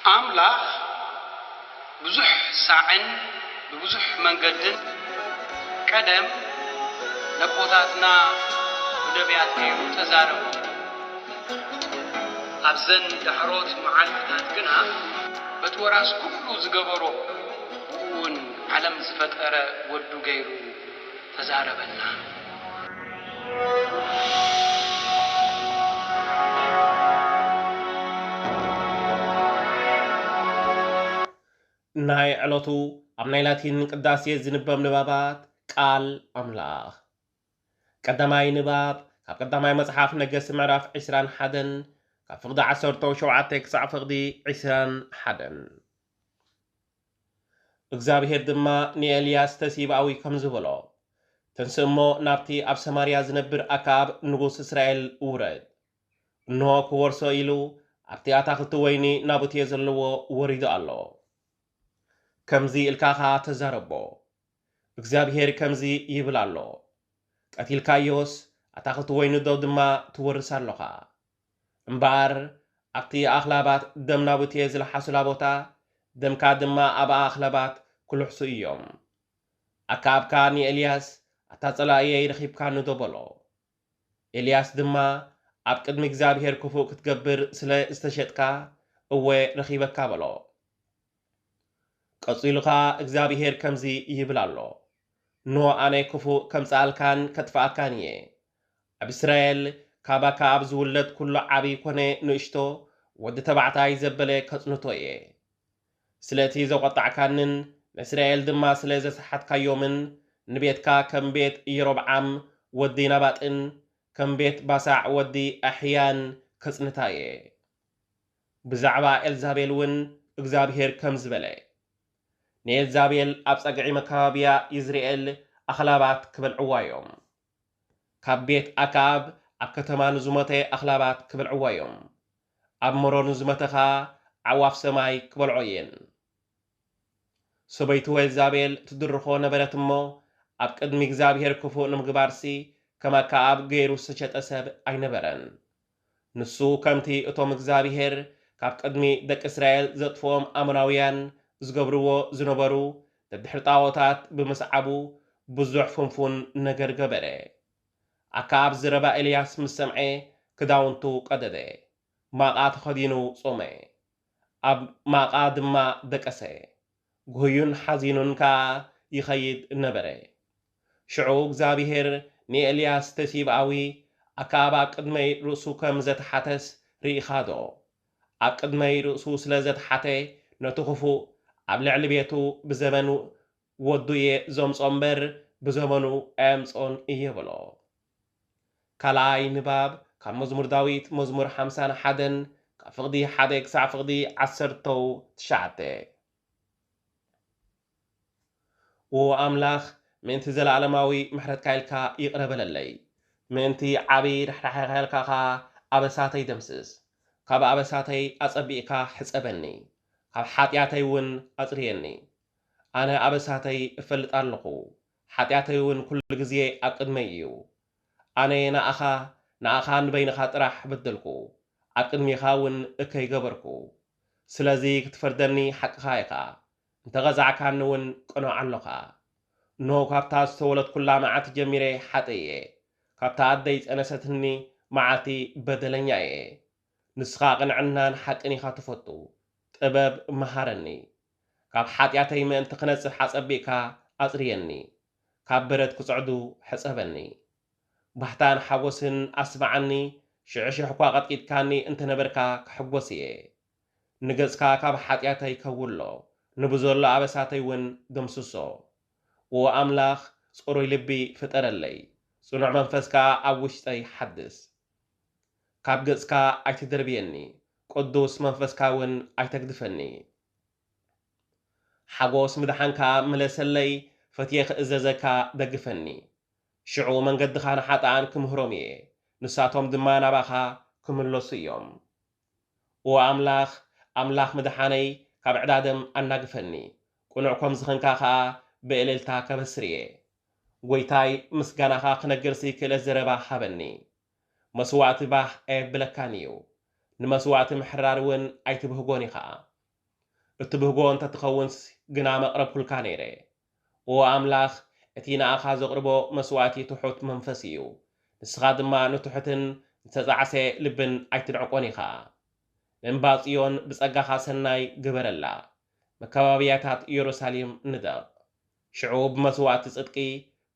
أملاخ بزح ساعن ببزح منقدن قدم نبوتاتنا ودبيات كيرو تزارب أبزن دحروت معالفتات قنا بتوراس كله زقبرو ون علم زفتر ودو غيرو تزاربنا ناي علوتو أمناي لاتين قداسية زنبام نبابات قال أملاخ قداماي نباب قداماي مصحف نقس معرف 21 فقد عصرتو شوعتك ساعة فقدي 21 እግዚአብሔር ድማ ንኤልያስ ተሲብኣዊ ከም ዝበሎ ተንስእሞ ናብቲ ኣብ ሰማርያ ዝነብር ኣካብ ንጉስ እስራኤል ውረድ እንሆ ክወርሶ ኢሉ ኣብቲ ኣታኽልቲ ወይኒ ናቡቴ ዘለዎ ወሪዱ ኣሎ ከምዚ ኢልካኻ ተዛረቦ እግዚአብሔር ከምዚ ይብል ኣሎ ቀቲልካዮስ ኣታኽልቲ ወይኒ ዶ ድማ ትወርስ ኣለኻ እምበር ኣብቲ ኣኽላባት ደም ናቡቴ ዝለሓሱላ ቦታ ደምካ ድማ ኣብ ኣኽላባት ኩልሕሱ እዮም ኣካብካ ንኤልያስ ኣታጸላእየ ይረኺብካ ንዶበሎ ኤልያስ ድማ ኣብ ቅድሚ እግዚአብሔር ክፉእ ክትገብር ስለ ዝተሸጥካ እወ ረኺበካ በሎ ቀጺሉኻ እግዚአብሔር ከምዚ ይብል ኣሎ ኖ ኣነ ክፉእ ከምፃልካን ከጥፍኣካን እየ ኣብ እስራኤል ካባካ ኣብ ዝውለድ ኩሉ ዓቢ ኮነ ንእሽቶ ወዲ ተባዕታይ ዘበለ ከጽንቶ እየ ስለቲ ዘቆጣዕካንን ንእስራኤል ድማ ስለ ዘሰሓትካዮምን ንቤትካ ከም ቤት ኢሮብዓም ወዲ ናባጥን ከም ቤት ባሳዕ ወዲ ኣሕያን ከጽንታ እየ ብዛዕባ ኤልዛቤል እውን እግዚአብሔር ከም ዝበለ ንኤልዛቤል ኣብ ጸግዒ መካባብያ ይዝርኤል ኣኽላባት ክበልዕዋ እዮም ካብ ቤት ኣካብ ኣብ ከተማ ንዝሞተ ኣኽላባት ክበልዕዋ እዮም ኣብ መሮኑ ዝመተኻ ዓዋፍ ሰማይ ክበልዖ እየን ሰበይቱ ኤልዛቤል ትድርኾ ነበረት እሞ ኣብ ቅድሚ እግዚአብሔር ክፉእ ንምግባርሲ ከም ኣካብ ገይሩ ዝተሸጠ ሰብ ኣይነበረን ንሱ ከምቲ እቶም እግዚአብሔር ካብ ቅድሚ ደቂ እስራኤል ዘጥፍኦም ኣሞናውያን ዝገብርዎ ዝነበሩ ደድሕሪ ጣዖታት ብምስዓቡ ብዙሕ ፍንፉን ነገር ገበረ ኣካብ ዝረባ ኤልያስ ምስ ሰምዐ ክዳውንቱ ቀደደ ማቓ ተኸዲኑ ጾመ ኣብ ማቓ ድማ ደቀሰ ጉህዩን ሓዚኑን ከዓ ይኸይድ ነበረ ሽዑ እግዚአብሔር ንኤልያስ ተሲብኣዊ ኣካብ ኣብ ቅድመይ ርእሱ ከም ዘተሓተስ ርኢኻ ዶ ኣብ ቅድመይ ርእሱ ስለ ዘተሓተ ነቲ ክፉእ ኣብ ልዕሊ ቤቱ ብዘመኑ ወዱ እየ ዘምጾ እምበር ብዘመኑ ኣየምጾን እየ ብሎ ካልኣይ ንባብ ካብ መዝሙር ዳዊት መዝሙር 51 ካብ ፍቕዲ 1 ክሳብ ፍቕዲ 19 ወኣምላኽ ምእንቲ ዘለዓለማዊ ምሕረትካ ኢልካ ይቕረበለለይ ምእንቲ ዓብዪ ድሕዳሕኻ ኢልካ ኣበሳተይ ደምስስ ካብ ኣበሳተይ ኣጸቢእካ ሕጸበኒ ካብ ሓጢኣተይ እውን ኣጽርየኒ ኣነ ኣበሳተይ እፈልጥ ኣለኹ ሓጢኣተይ እውን ኩሉ ግዜ ኣብ ቅድመይ እዩ ኣነ ንኣኻ ንበይንኻ ጥራሕ በደልኩ ኣብ ቅድሚኻ እውን እከይ ገበርኩ ስለዚ ክትፈርደኒ ሓቅኻ ኢኻ እንተቐዛዕካኒ እውን ቅኖ ኣለኻ ኖ ካብታ ዝተወለት ኩላ መዓልቲ ጀሚረ ሓጠ እየ ካብታ ኣደይ ጸነሰትኒ መዓልቲ በደለኛ እየ ንስኻ ቅንዕናን ሓቅን ኢኻ ትፈቱ ጥበብ መሃረኒ ካብ ሓጢኣተይ ምእንቲ ክነጽሕ ኣጸቢእካ ኣጽርየኒ ካብ በረት ክጽዕዱ ሕጸበኒ ባህታን ሓጎስን ኣስማዓኒ ሽዕሽሕ እኳ ቐጥቂጥካኒ እንተነበርካ ክሕጐስ እየ ንገጽካ ካብ ሓጢኣተይ ከውሎ ንብዘሎ ኣበሳተይ እውን ደምስሶ ወኣምላኽ ጽሩይ ልቢ ፍጠረለይ ጽኑዕ መንፈስካ ኣብ ውሽጠይ ሓድስ ካብ ገጽካ ኣይትደርብየኒ ቅዱስ መንፈስካ እውን ኣይተግድፈኒ ሓጎስ ምድሓንካ መለሰለይ ፈትየ ክእዘዘካ ደግፈኒ ሽዑ መንገድኻ ንሓጣን ክምህሮም እየ ንሳቶም ድማ ናባኻ ክምለሱ እዮም ወኣምላኽ ምድሓነይ ካብ ዕዳደም ኣናግፈኒ ቁኑዕ ከም ዝኽንካ ከዓ ብእልልታ ከበስር እየ ጎይታይ ምስጋናኻ ክነግርሲ ክእለት ዘረባ ሃበኒ መስዋዕቲ ባህ ኣየብለካን እዩ ንመስዋዕቲ ምሕራር እውን ኣይትብህጎን ኢኻ እትብህጎ እንተ ትኸውንስ ግና መቕረብ ኩልካ ነይረ ኦ ኣምላኽ እቲ ንኣኻ ዘቕርቦ መስዋዕቲ ትሑት መንፈስ እዩ ንስኻ ድማ ንትሑትን ዝተጻዕሰ ልብን ኣይትድዕቆን ኢኻ ንእምባ ጽዮን ብጸጋኻ ሰናይ ግበረላ መካባብያታት ኢየሩሳሌም ንደቕ ሽዑ ብመስዋዕቲ ጽድቂ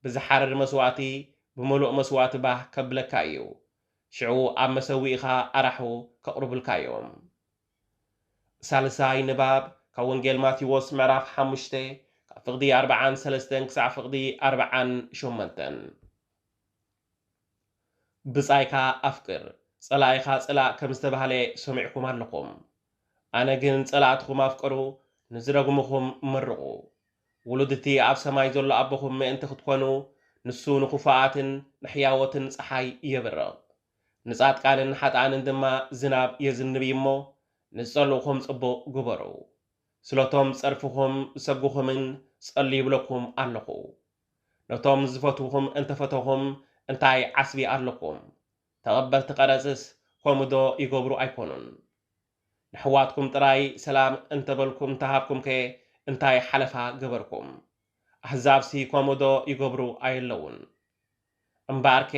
ብዝሓርድ መስዋዕቲ ብምሉእ መስዋዕቲ ባህ ከብለካ እዩ ሽዑ ኣብ መሰዊኢኻ ኣራሑ ከቕርቡልካ እዮም ሳልሳይ ንባብ ካብ ወንጌል ማቴዎስ ምዕራፍ 5 ካብ ፍቕዲ 43 ክሳብ ፍቕዲ 48 ብጻይካ ኣፍቅር ጸላኢኻ ጸላእ ከም ዝተባህለ ሰሚዕኩም ኣለኹም ኣነ ግን ጸላእትኩም ኣፍቅሩ ንዝረግምኹም መርቑ ውሉድቲ ኣብ ሰማይ ዘሎ ኣቦኹም ምእንቲ ክትኮኑ ንሱ ንኹፋኣትን ንሕያወትን ፀሓይ የብርቕ ንጻድቃንን ሓጥኣንን ድማ ዝናብ የዝንብ እሞ ንዝጸልኡኹም ጽቡቕ ግበሩ ስለቶም ጸርፍኹም ዝሰጉኹምን ጸልዩ ይብለኩም ኣለኹ ነቶም ዝፈትውኹም እንተፈተኹም እንታይ ዓስቢ ኣለኩም ተቐበልቲ ቀረጽስ ከምዶ ይገብሩ ኣይኮኑን ንሕዋትኩም ጥራይ ሰላም እንተበልኩም ተሃብኩምከ እንታይ ሓለፋ ገበርኩም ኣሕዛብሲ ከምዶ ይገብሩ ኣየለውን እምበኣርከ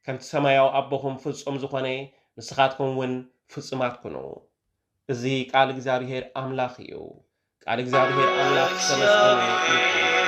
ከምቲ ሰማያዊ ኣቦኹም ፍጹም ዝኾነ ንስኻትኩም እውን ፍጹማት ኩኑ እዚ ቃል እግዚአብሔር አምላክ እዩ ቃል እግዚአብሔር አምላክ ተመስገነ